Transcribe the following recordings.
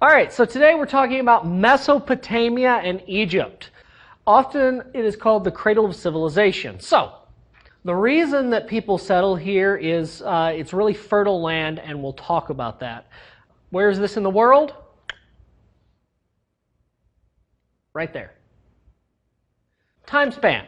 All right, so today we're talking about Mesopotamia and Egypt. Often it is called the cradle of civilization. So, the reason that people settle here is it's really fertile land, and we'll talk about that. Where is this in the world? Right there. Time span.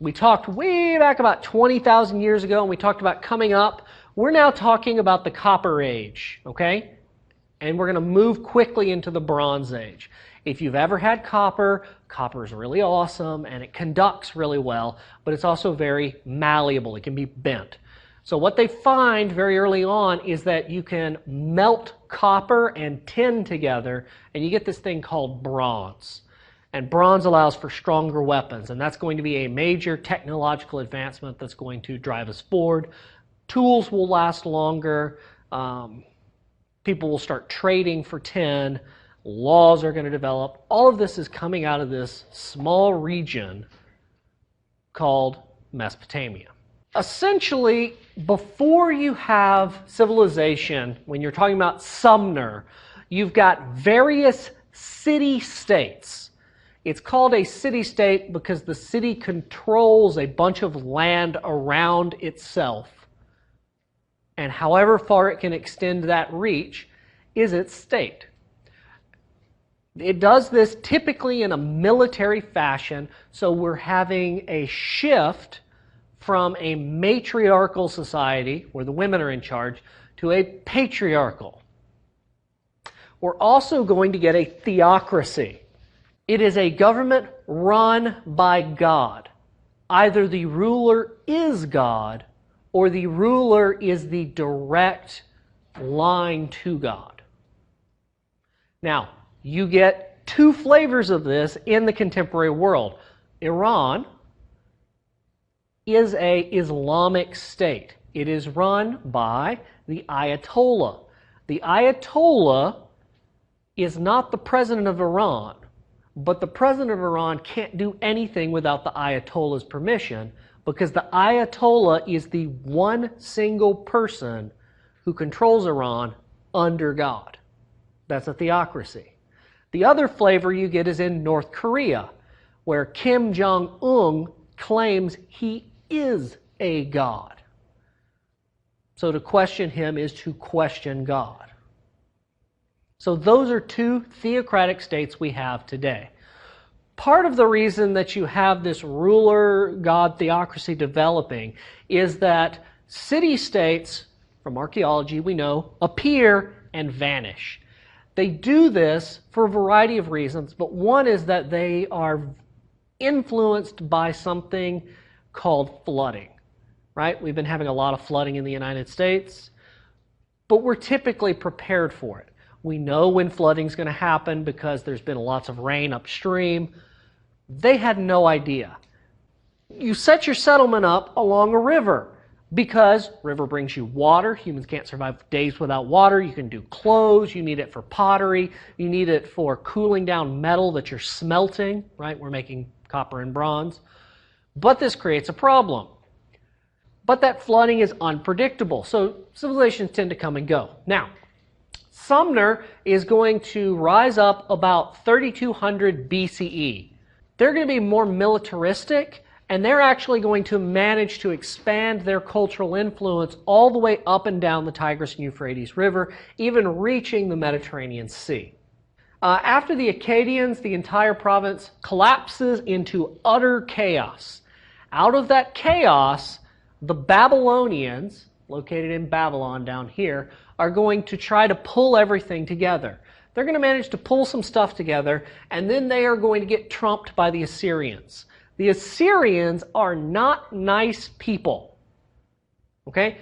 We talked way back about 20,000 years ago, and we talked about coming up. We're now talking about the Copper Age, okay? And we're going to move quickly into the Bronze Age. If you've ever had copper, copper is really awesome, and it conducts really well, but it's also very malleable. It can be bent. So what they find very early on is that you can melt copper and tin together, and you get this thing called bronze. And bronze allows for stronger weapons, and that's going to be a major technological advancement that's going to drive us forward. Tools will last longer. People will start trading for tin. Laws are going to develop. All of this is coming out of this small region called Mesopotamia. Essentially, before you have civilization, when you're talking about Sumner, you've got various city-states. It's called a city-state because the city controls a bunch of land around itself. And however far it can extend that reach is its state. It does this typically in a military fashion, so we're having a shift from a matriarchal society, where the women are in charge, to a patriarchal. We're also going to get a theocracy. It is a government run by God. Either the ruler is God, or the ruler is the direct line to God. Now, you get two flavors of this in the contemporary world. Iran is an Islamic state. It is run by the Ayatollah. The Ayatollah is not the president of Iran, but the president of Iran can't do anything without the Ayatollah's permission, because the Ayatollah is the one single person who controls Iran under God. That's a theocracy. The other flavor you get is in North Korea, where Kim Jong-un claims he is a god. So to question him is to question God. So those are two theocratic states we have today. Part of the reason that you have this ruler-god theocracy developing is that city-states, from archaeology we know, appear and vanish. They do this for a variety of reasons, but one is that they are influenced by something called flooding, right? We've been having a lot of flooding in the United States, but we're typically prepared for it. We know when flooding is going to happen because there's been lots of rain upstream. They had no idea. You set your settlement up along a river because river brings you water. Humans can't survive days without water. You can do clothes. You need it for pottery. You need it for cooling down metal that you're smelting, right? We're making copper and bronze. But this creates a problem. But that flooding is unpredictable, so civilizations tend to come and go. Now, Sumner is going to rise up about 3200 BCE. They're going to be more militaristic, and they're actually going to manage to expand their cultural influence all the way up and down the Tigris and Euphrates River, even reaching the Mediterranean Sea. After the Akkadians, the entire province collapses into utter chaos. Out of that chaos, the Babylonians, located in Babylon down here, are going to try to pull everything together. They're going to manage to pull some stuff together, and then they are going to get trumped by the Assyrians. The Assyrians are not nice people. Okay?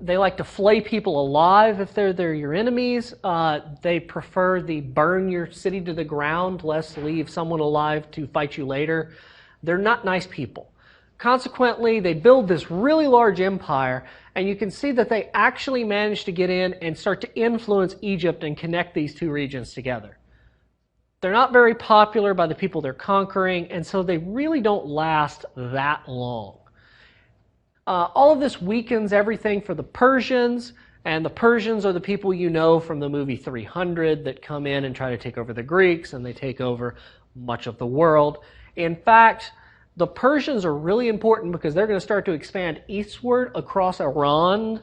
They like to flay people alive if they're your enemies. They prefer the burn your city to the ground, less leave someone alive to fight you later. They're not nice people. Consequently, they build this really large empire, and you can see that they actually manage to get in and start to influence Egypt and connect these two regions together. They're not very popular by the people they're conquering, and so they really don't last that long. All of this weakens everything for the Persians, And the Persians are the people you know from the movie 300 that come in and try to take over the Greeks, and they take over much of the world. In fact, the Persians are really important because they're going to start to expand eastward across Iran,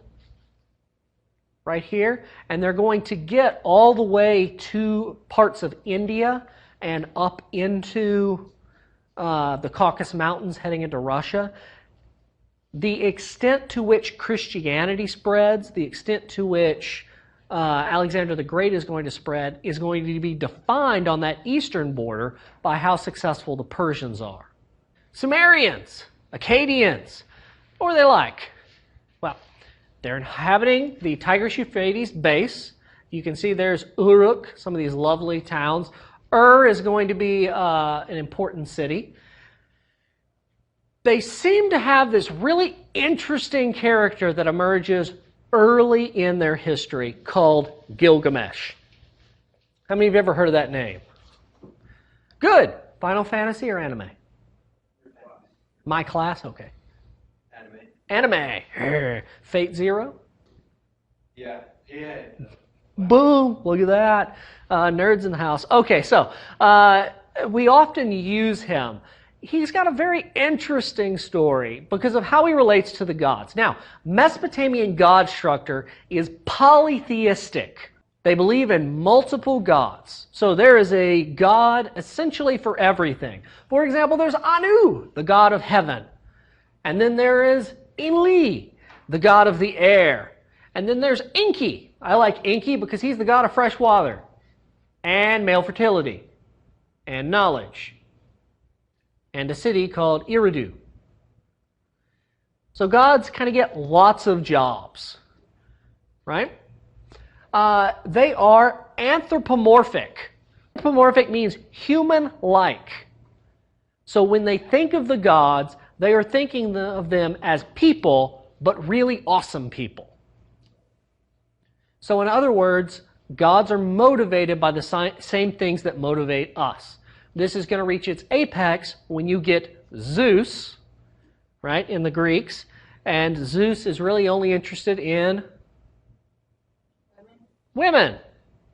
right here, and they're going to get all the way to parts of India and up into the Caucasus Mountains heading into Russia. The extent to which Christianity spreads, the extent to which Alexander the Great is going to spread, is going to be defined on that eastern border by how successful the Persians are. Sumerians, Akkadians, what were they like? Well, they're inhabiting the Tigris-Euphrates base. You can see there's Uruk, some of these lovely towns. Is going to be an important city. They seem to have this really interesting character that emerges early in their history called Gilgamesh. How many of you have ever heard of that name? Good. Final Fantasy or anime? My class? Okay. Anime. Fate Zero? Yeah. Boom. Look at that. Nerds in the house. Okay, so we often use him. He's got a very interesting story because of how he relates to the gods. Now, Mesopotamian god structure is polytheistic. They believe in multiple gods. So there is a god essentially for everything. For example, there's Anu, the god of heaven. And then there is Enlil, the god of the air. And then there's Enki. I like Enki because he's the god of fresh water and male fertility and knowledge. And a city called Eridu. So gods kind of get lots of jobs, right? They are anthropomorphic. Anthropomorphic means human-like. So when they think of the gods, they are thinking of them as people, but really awesome people. So in other words, gods are motivated by the same things that motivate us. This is going to reach its apex when you get Zeus, right, in the Greeks. And Zeus is really only interested in women.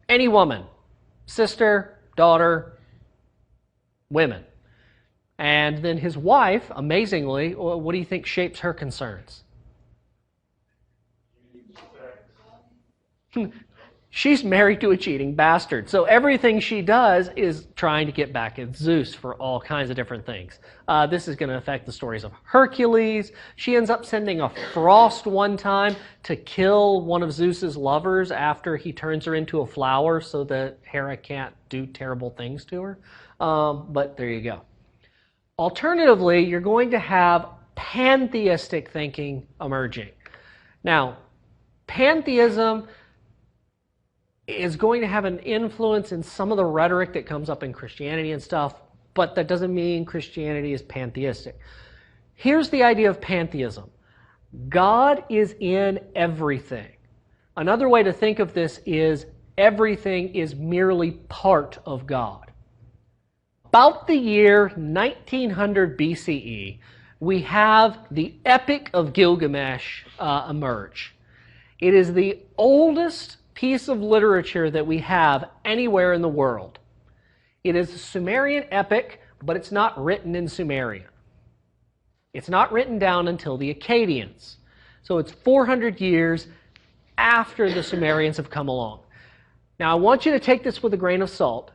Any woman. Sister, daughter, women. And then his wife, amazingly, what do you think shapes her concerns? She's married to a cheating bastard. So everything she does is trying to get back at Zeus for all kinds of different things. This is going to affect the stories of Hercules. She ends up sending a frost one time to kill one of Zeus's lovers after he turns her into a flower so that Hera can't do terrible things to her. But there you go. Alternatively, you're going to have pantheistic thinking emerging. Now, pantheism is going to have an influence in some of the rhetoric that comes up in Christianity and stuff, but that doesn't mean Christianity is pantheistic. Here's the idea of pantheism. God is in everything. Another way to think of this is everything is merely part of God. About the year 1900 BCE, we have the Epic of Gilgamesh emerge. It is the oldest piece of literature that we have anywhere in the world. It is a Sumerian epic, but it's not written in Sumerian. It's not written down until the Akkadians. So it's 400 years after the Sumerians have come along. Now I want you to take this with a grain of salt,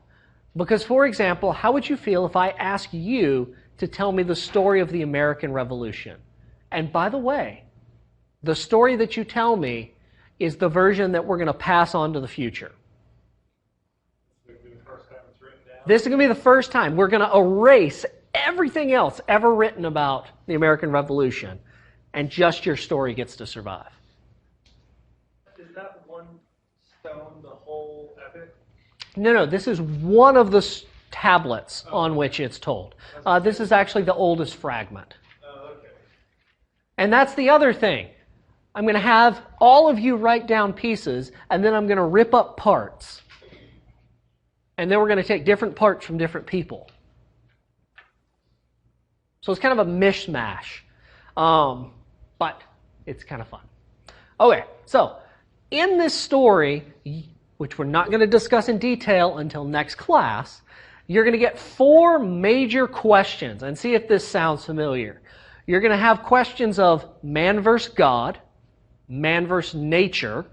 because for example, how would you feel if I asked you to tell me the story of the American Revolution? And by the way, the story that you tell me is the version that we're going to pass on to the future. This is going to be the first time. We're going to erase everything else ever written about the American Revolution, and just your story gets to survive. Is that one stone the whole epic? No, this is one of the tablets on which it's told. This is actually the oldest fragment. Okay. And that's the other thing. I'm going to have all of you write down pieces, and then I'm going to rip up parts. And then we're going to take different parts from different people. So it's kind of a mishmash. But it's kind of fun. Okay, so in this story, which we're not going to discuss in detail until next class, you're going to get 4 major questions, and see if this sounds familiar. You're going to have questions of man versus God, man versus nature,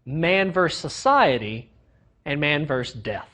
man versus society, and man versus death.